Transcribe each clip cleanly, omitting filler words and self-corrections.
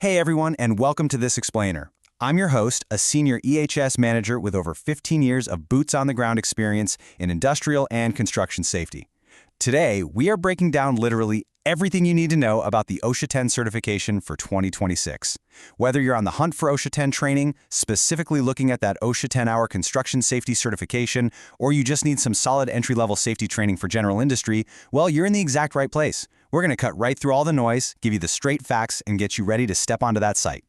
Hey everyone, and welcome to This Explainer. I'm your host, a senior EHS manager with over 15 years of boots-on-the-ground experience in industrial and construction safety. Today, we are breaking down literally everything you need to know about the OSHA 10 certification for 2026. Whether you're on the hunt for OSHA 10 training, specifically looking at that OSHA 10-hour construction safety certification, or you just need some solid entry-level safety training for general industry, well, you're in the exact right place. We're going to cut right through all the noise, give you the straight facts, and get you ready to step onto that site.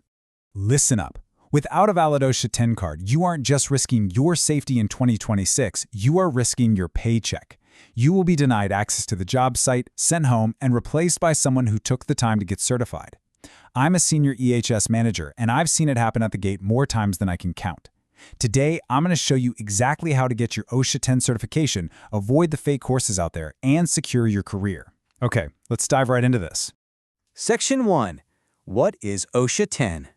Listen up. Without a valid OSHA 10 card, you aren't just risking your safety in 2026, you are risking your paycheck. You will be denied access to the job site, sent home, and replaced by someone who took the time to get certified. I'm a senior EHS manager, and I've seen it happen at the gate more times than I can count. Today, I'm going to show you exactly how to get your OSHA 10 certification, avoid the fake courses out there, and secure your career. Okay, let's dive right into this. Section 1. What is OSHA 10?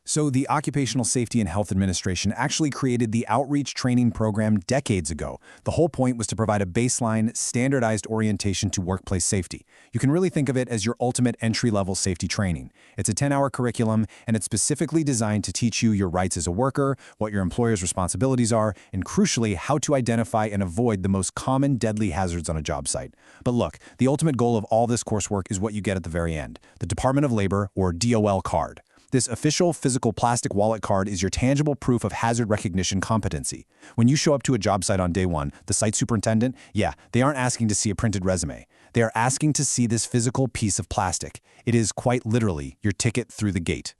So the Occupational Safety and Health Administration actually created the outreach training program decades ago. The whole point was to provide a baseline, standardized orientation to workplace safety. You can really think of it as your ultimate entry-level safety training. It's a 10-hour curriculum, and it's specifically designed to teach you your rights as a worker, what your employer's responsibilities are, and crucially, how to identify and avoid the most common deadly hazards on a job site. But look, the ultimate goal of all this coursework is what you get at the very end, the Department of Labor, or DOL card. This official physical plastic wallet card is your tangible proof of hazard recognition competency. When you show up to a job site on day one, the site superintendent, they aren't asking to see a printed resume. They are asking to see this physical piece of plastic. It is quite literally your ticket through the gate.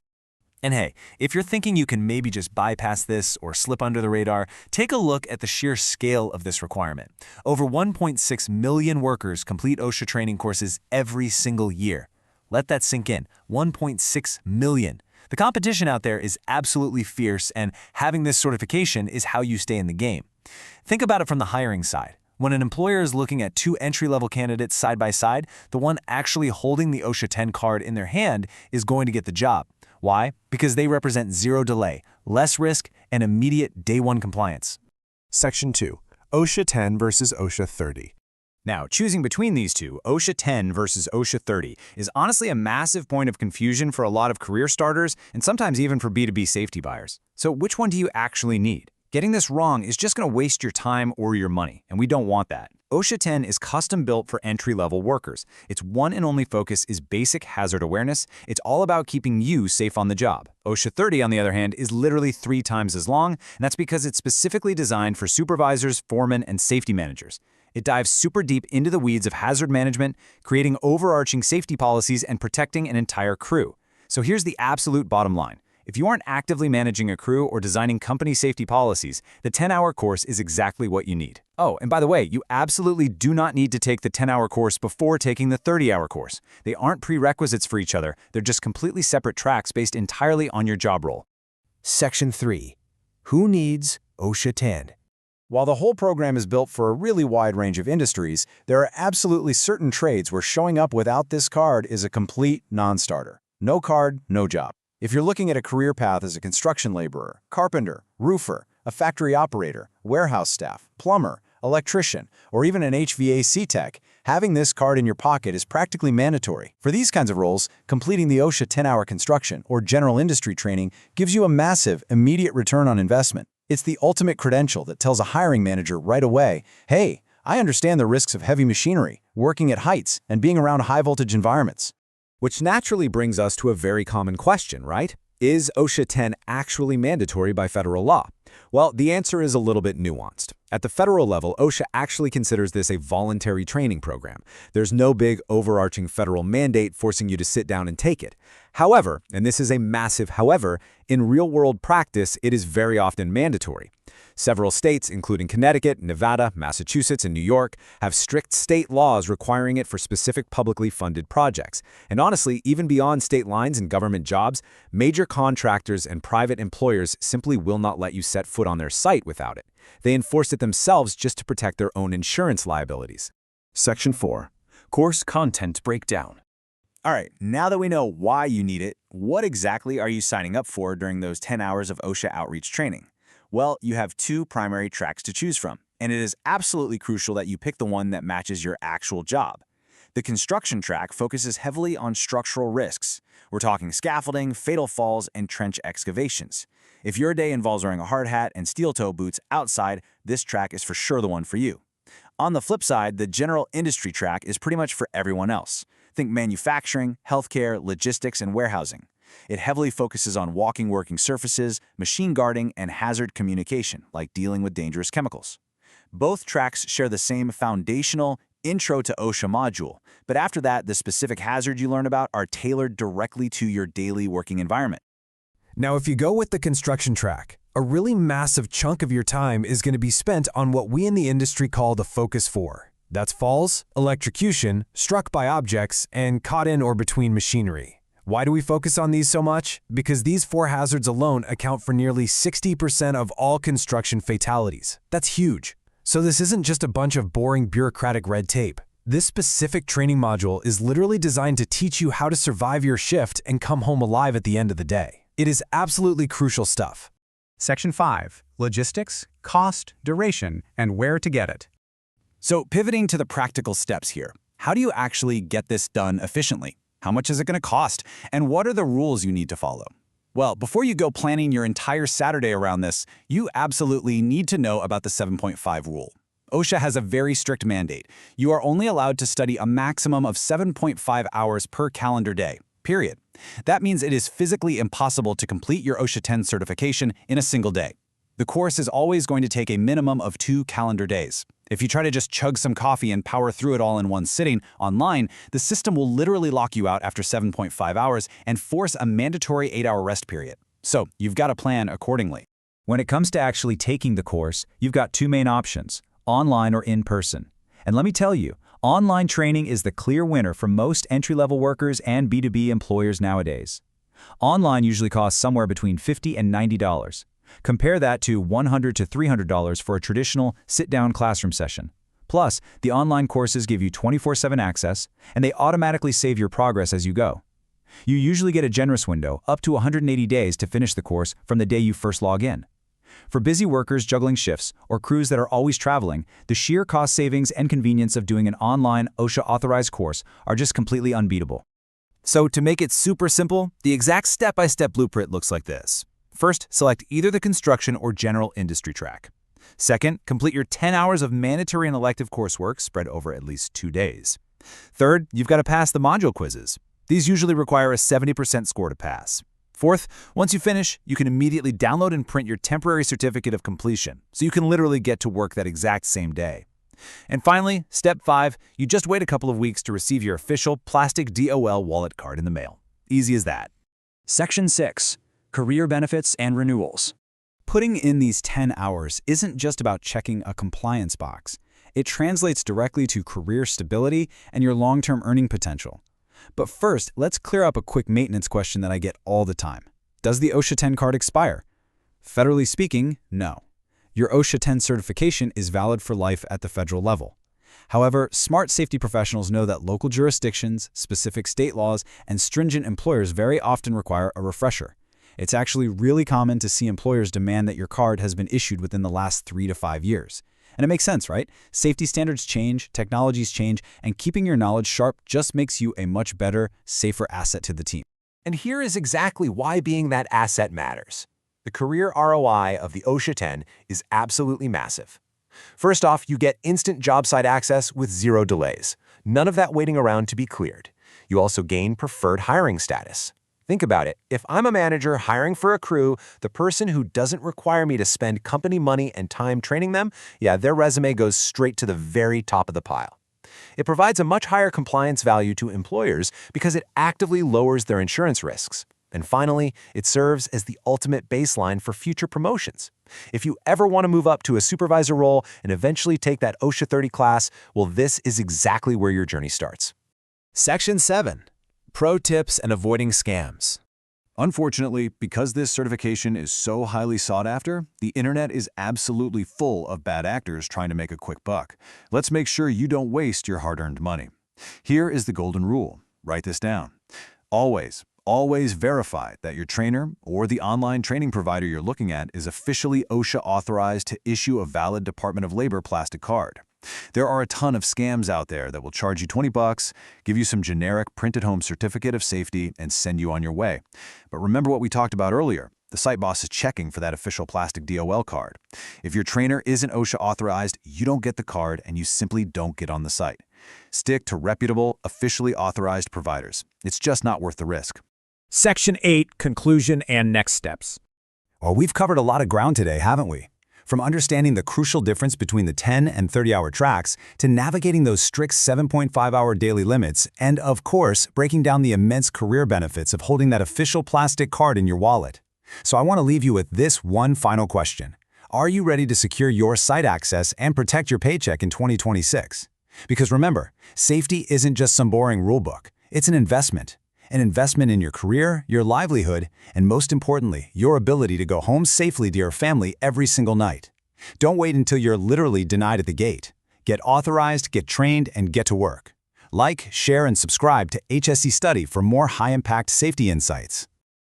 And hey, if you're thinking you can maybe just bypass this or slip under the radar, take a look at the sheer scale of this requirement. Over 1.6 million workers complete OSHA training courses every single year. Let that sink in. 1.6 million. The competition out there is absolutely fierce, and having this certification is how you stay in the game. Think about it from the hiring side. When an employer is looking at two entry-level candidates side by side, the one actually holding the OSHA 10 card in their hand is going to get the job. Why? Because they represent zero delay, less risk, and immediate day-one compliance. Section 2. OSHA 10 versus OSHA 30. Now, choosing between these two, OSHA 10 versus OSHA 30, is honestly a massive point of confusion for a lot of career starters and sometimes even for B2B safety buyers. So which one do you actually need? Getting this wrong is just going to waste your time or your money, and we don't want that. OSHA 10 is custom-built for entry-level workers. Its one and only focus is basic hazard awareness. It's all about keeping you safe on the job. OSHA 30, on the other hand, is literally 3 times as long, and that's because it's specifically designed for supervisors, foremen, and safety managers. It dives super deep into the weeds of hazard management, creating overarching safety policies and protecting an entire crew. So here's the absolute bottom line. If you aren't actively managing a crew or designing company safety policies, the 10-hour course is exactly what you need. Oh, and by the way, you absolutely do not need to take the 10-hour course before taking the 30-hour course. They aren't prerequisites for each other. They're just completely separate tracks based entirely on your job role. Section 3. Who needs OSHA 10? While the whole program is built for a really wide range of industries, there are absolutely certain trades where showing up without this card is a complete non-starter. No card, no job. If you're looking at a career path as a construction laborer, carpenter, roofer, a factory operator, warehouse staff, plumber, electrician, or even an HVAC tech, having this card in your pocket is practically mandatory. For these kinds of roles, completing the OSHA 10-hour construction or general industry training gives you a massive, immediate return on investment. It's the ultimate credential that tells a hiring manager right away, hey, I understand the risks of heavy machinery, working at heights, and being around high-voltage environments. Which naturally brings us to a very common question, right? Is OSHA 10 actually mandatory by federal law? Well, the answer is a little bit nuanced. At the federal level, OSHA actually considers this a voluntary training program. There's no big overarching federal mandate forcing you to sit down and take it. However, and this is a massive however, in real-world practice, it is very often mandatory. Several states, including Connecticut, Nevada, Massachusetts, and New York, have strict state laws requiring it for specific publicly funded projects. And honestly, even beyond state lines and government jobs, major contractors and private employers simply will not let you set foot on their site without it. They enforce it themselves just to protect their own insurance liabilities. Section 4. Course Content Breakdown. All right, now that we know why you need it, what exactly are you signing up for during those 10 hours of OSHA outreach training? Well, you have 2 primary tracks to choose from, and it is absolutely crucial that you pick the one that matches your actual job. The construction track focuses heavily on structural risks. We're talking scaffolding, fatal falls, and trench excavations. If your day involves wearing a hard hat and steel-toe boots outside, this track is for sure the one for you. On the flip side, the general industry track is pretty much for everyone else. Think manufacturing, healthcare, logistics, and warehousing. It heavily focuses on walking working surfaces, machine guarding, and hazard communication, like dealing with dangerous chemicals. Both tracks share the same foundational Intro to OSHA module, but after that, the specific hazards you learn about are tailored directly to your daily working environment. Now, if you go with the construction track, a really massive chunk of your time is going to be spent on what we in the industry call the Focus Four. That's falls, electrocution, struck by objects, and caught in or between machinery. Why do we focus on these so much? Because these four hazards alone account for nearly 60% of all construction fatalities. That's huge. So this isn't just a bunch of boring bureaucratic red tape. This specific training module is literally designed to teach you how to survive your shift and come home alive at the end of the day. It is absolutely crucial stuff. Section 5. Logistics, cost, duration, and where to get it. So pivoting to the practical steps here, how do you actually get this done efficiently? How much is it going to cost? And what are the rules you need to follow? Well, before you go planning your entire Saturday around this, you absolutely need to know about the 7.5 rule. OSHA has a very strict mandate. You are only allowed to study a maximum of 7.5 hours per calendar day, period. That means it is physically impossible to complete your OSHA 10 certification in a single day. The course is always going to take a minimum of 2 calendar days. If you try to just chug some coffee and power through it all in one sitting online, the system will literally lock you out after 7.5 hours and force a mandatory 8-hour rest period. So you've got to plan accordingly. When it comes to actually taking the course, you've got two main options, online or in person. And let me tell you, online training is the clear winner for most entry-level workers and B2B employers nowadays. Online usually costs somewhere between $50 and $90. Compare that to $100 to $300 for a traditional sit-down classroom session. Plus, the online courses give you 24/7 access, and they automatically save your progress as you go. You usually get a generous window, up to 180 days to finish the course from the day you first log in. For busy workers juggling shifts or crews that are always traveling, the sheer cost savings and convenience of doing an online OSHA-authorized course are just completely unbeatable. So to make it super simple, the exact step-by-step blueprint looks like this. First, select either the construction or general industry track. Second, complete your 10 hours of mandatory and elective coursework spread over at least 2 days. Third, you've got to pass the module quizzes. These usually require a 70% score to pass. Fourth, once you finish, you can immediately download and print your temporary certificate of completion, so you can literally get to work that exact same day. And finally, step 5, you just wait a couple of weeks to receive your official plastic DOL wallet card in the mail. Easy as that. Section 6. Career benefits and renewals. Putting in these 10 hours isn't just about checking a compliance box. It translates directly to career stability and your long-term earning potential. But first, let's clear up a quick maintenance question that I get all the time. Does the OSHA 10 card expire? Federally speaking, no. Your OSHA 10 certification is valid for life at the federal level. However, smart safety professionals know that local jurisdictions, specific state laws, and stringent employers very often require a refresher. It's actually really common to see employers demand that your card has been issued within the last 3 to 5 years. And it makes sense, right? Safety standards change, technologies change, and keeping your knowledge sharp just makes you a much better, safer asset to the team. And here is exactly why being that asset matters. The career ROI of the OSHA 10 is absolutely massive. First off, you get instant job site access with 0 delays. None of that waiting around to be cleared. You also gain preferred hiring status. Think about it. If I'm a manager hiring for a crew, the person who doesn't require me to spend company money and time training them, their resume goes straight to the very top of the pile. It provides a much higher compliance value to employers because it actively lowers their insurance risks. And finally, it serves as the ultimate baseline for future promotions. If you ever want to move up to a supervisor role and eventually take that OSHA 30 class, well, this is exactly where your journey starts. Section 7. Pro tips and avoiding scams. Unfortunately, because this certification is so highly sought after, the internet is absolutely full of bad actors trying to make a quick buck. Let's make sure you don't waste your hard-earned money. Here is the golden rule. Write this down. Always verify that your trainer or the online training provider you're looking at is officially OSHA authorized to issue a valid Department of Labor plastic card. There are a ton of scams out there that will charge you $20, give you some generic printed home certificate of safety, and send you on your way. But remember what we talked about earlier. The site boss is checking for that official plastic DOL card. If your trainer isn't OSHA authorized, you don't get the card and you simply don't get on the site. Stick to reputable, officially authorized providers. It's just not worth the risk. Section 8, Conclusion and Next Steps. Well, we've covered a lot of ground today, haven't we? From understanding the crucial difference between the 10 and 30-hour tracks to navigating those strict 7.5-hour daily limits and, of course, breaking down the immense career benefits of holding that official plastic card in your wallet. So I want to leave you with this one final question. Are you ready to secure your site access and protect your paycheck in 2026? Because remember, safety isn't just some boring rulebook. It's an investment. An investment in your career, your livelihood, and most importantly, your ability to go home safely to your family every single night. Don't wait until you're literally denied at the gate. Get authorized, get trained, and get to work. Like, share, and subscribe to HSE Study for more high-impact safety insights.